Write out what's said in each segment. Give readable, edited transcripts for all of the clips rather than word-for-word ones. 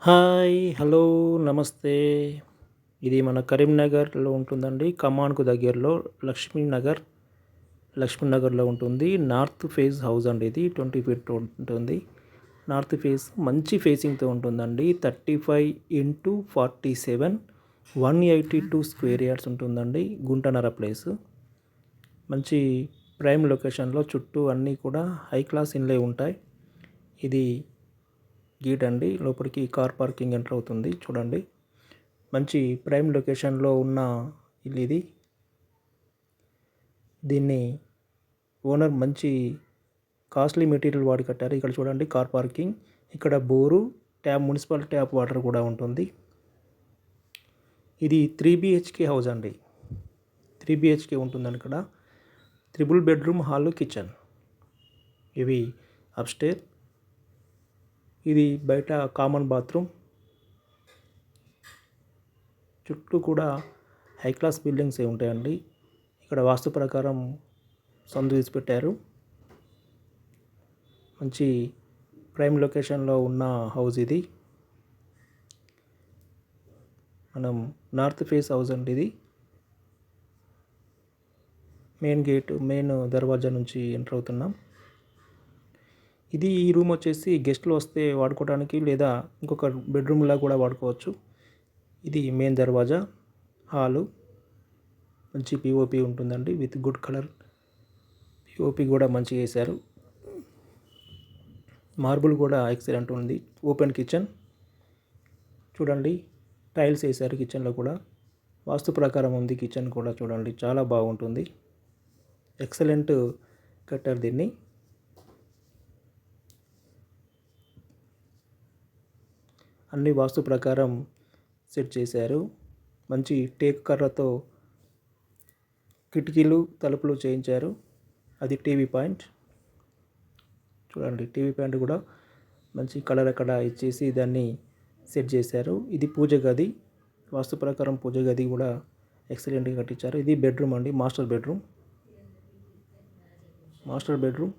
Hi! Hello! నమస్తే. ఇది మన కరీంనగర్‌లో ఉంటుందండి. కమాన్‌కు దగ్గరలో లక్ష్మీనగర్‌లో ఉంటుంది. నార్త్ ఫేస్ హౌస్ అండి ఇది. 20 ఫీట్ ఉంటుంది. నార్త్ ఫేస్ మంచి ఫేసింగ్‌తో ఉంటుందండి. 35x47 182 స్క్వేర్ యార్డ్స్ ఉంటుందండి. గుంటన్నర ప్లేసు. మంచి ప్రైమ్ లొకేషన్‌లో చుట్టూ అన్నీ కూడా హై క్లాస్ ఇన్లే ఉంటాయి. ఇది గేట్ అండి. లోపలికి కార్ పార్కింగ్ ఎంటర్ అవుతుంది చూడండి. మంచి ప్రైమ్ లొకేషన్లో ఉన్న ఇల్లు ఇది. దీన్ని ఓనర్ మంచి కాస్ట్లీ మెటీరియల్ వాడి కట్టారు. ఇక్కడ చూడండి కార్ పార్కింగ్, ఇక్కడ బోరు, మున్సిపల్ ట్యాప్ వాటర్ కూడా ఉంటుంది. ఇది 3 BHK హౌస్ అండి. 3 BHK ఉంటుందండి ఇక్కడ. Triple bedroom, hall, kitchen. ఇవి అప్‌స్టేర్. ఇది బయట కామన్ బాత్రూమ్. చుట్టూ కూడా హై క్లాస్ బిల్డింగ్సే ఉంటాయండి. ఇక్కడ వాస్తు ప్రకారం సందు తీసి పెట్టారు. మంచి ప్రైమ్ లొకేషన్లో ఉన్న హౌస్ ఇది. మనం నార్త్ ఫేస్ హౌస్ అండి ఇది. మెయిన్ దర్వాజా నుంచి ఎంటర్ అవుతున్నాం. ఈ రూమ్ వచ్చేసి గెస్ట్లు వస్తే వాడుకోవడానికి లేదా ఇంకొక బెడ్రూమ్లా కూడా వాడుకోవచ్చు. ఇది మెయిన్ దర్వాజా, హాలు. మంచి పిఓపి ఉంటుందండి విత్ గుడ్ కలర్. పిఓపి కూడా మంచిగా వేశారు. మార్బుల్ కూడా ఎక్సలెంట్ ఉంది. ఓపెన్ కిచెన్ చూడండి. టైల్స్ వేశారు కిచెన్లో కూడా. వాస్తు ప్రకారం ఉంది కిచెన్ కూడా చూడండి. చాలా బాగుంటుంది. ఎక్సలెంట్ కట్టారు దీన్ని. అన్ని వాస్తు ప్రకారం సెట్ చేశారు. మంచి టేక్ కర్రతో కిటికీలు, తలుపులు చేయించారు. అది టీవీ పాయింట్ చూడండి. టీవీ పాయింట్ కూడా మంచి కలర్ అక్కడ ఇచ్చేసి దాన్ని సెట్ చేశారు. ఇది పూజ గది. వాస్తు ప్రకారం పూజ గది కూడా ఎక్సలెంట్గా కట్టించారు. ఇది బెడ్రూమ్ అండి. మాస్టర్ బెడ్రూమ్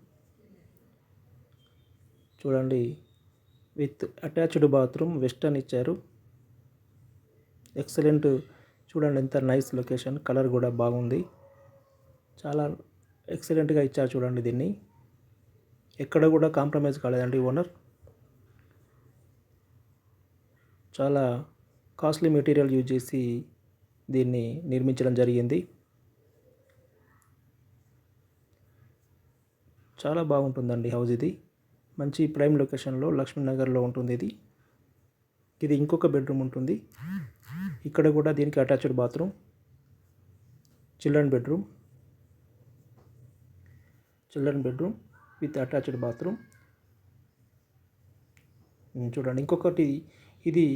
చూడండి. విత్ అటాచ్డ్ బాత్రూమ్, వెస్టర్న్ ఇచ్చారు. ఎక్సలెంట్ చూడండి. ఎంత నైస్ లొకేషన్. కలర్ కూడా బాగుంది. చాలా ఎక్సలెంట్గా ఇచ్చారు చూడండి. దీన్ని ఎక్కడ కూడా కాంప్రమైజ్ కాలేదండి ఓనర్. చాలా కాస్ట్లీ మెటీరియల్ యూజ్ చేసి దీన్ని నిర్మించడం జరిగింది. చాలా బాగుంటుందండి హౌస్ ఇది. మంచి ప్రైమ్ లొకేషన్లో లక్ష్మీనగర్లో ఉంటుంది ఇది ఇంకొక బెడ్రూమ్ ఉంటుంది. ఇక్కడ కూడా దీనికి attached bathroom, children bedroom with attached bathroom చూడండి. ఇంకొకటి ఇది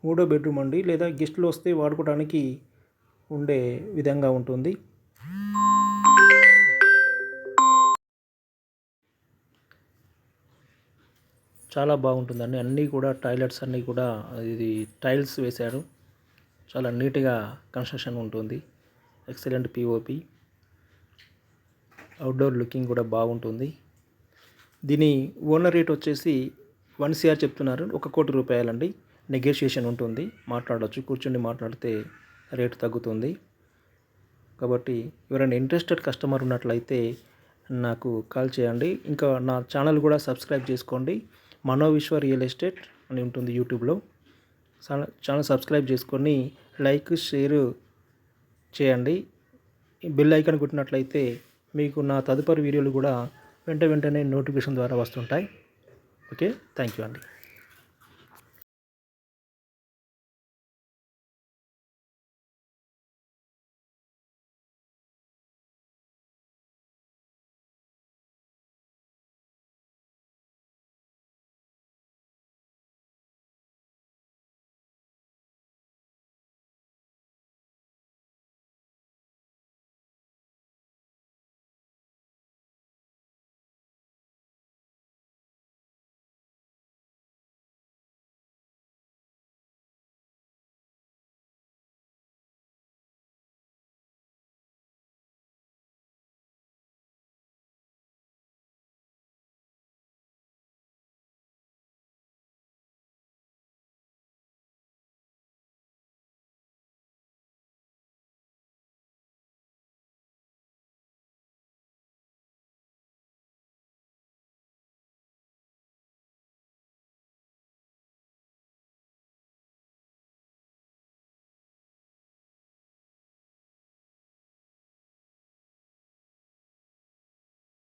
మూడో బెడ్రూమ్ అండి. లేదా గెస్ట్లు వస్తే వాడుకోవడానికి ఉండే విధంగా ఉంటుంది. చాలా బాగుంటుందండి. అన్నీ కూడా టాయిలెట్స్ అన్నీ కూడా ఇది టైల్స్ వేశారు. చాలా నీట్గా కన్స్ట్రక్షన్ ఉంటుంది. Excellent POP. అవుట్డోర్ లుకింగ్ కూడా బాగుంటుంది. దీని ఓనర్ రేట్ వచ్చేసి 1 CR చెప్తున్నారు. 1 కోటి రూపాయలండి. నెగోషియేషన్ ఉంటుంది. మాట్లాడవచ్చు. కూర్చొని మాట్లాడితే రేటు తగ్గుతుంది. కాబట్టి ఎవరైనా ఇంట్రెస్టెడ్ కస్టమర్ ఉన్నట్లయితే నాకు కాల్ చేయండి. ఇంకా నా ఛానల్ కూడా సబ్స్క్రైబ్ చేసుకోండి. మనోవిశ్వ రియల్ ఎస్టేట్ అని ఉంటుంది యూట్యూబ్లో. ఛానల్ సబ్స్క్రైబ్ చేసుకొని లైక్, షేర్ చేయండి. బెల్ ఐకాన్ కొట్టినట్లయితే మీకు నా తదుపరి వీడియోలు కూడా వెంటనే నోటిఫికేషన్ ద్వారా వస్తుంటాయి. ఓకే, థ్యాంక్ యూ అండి.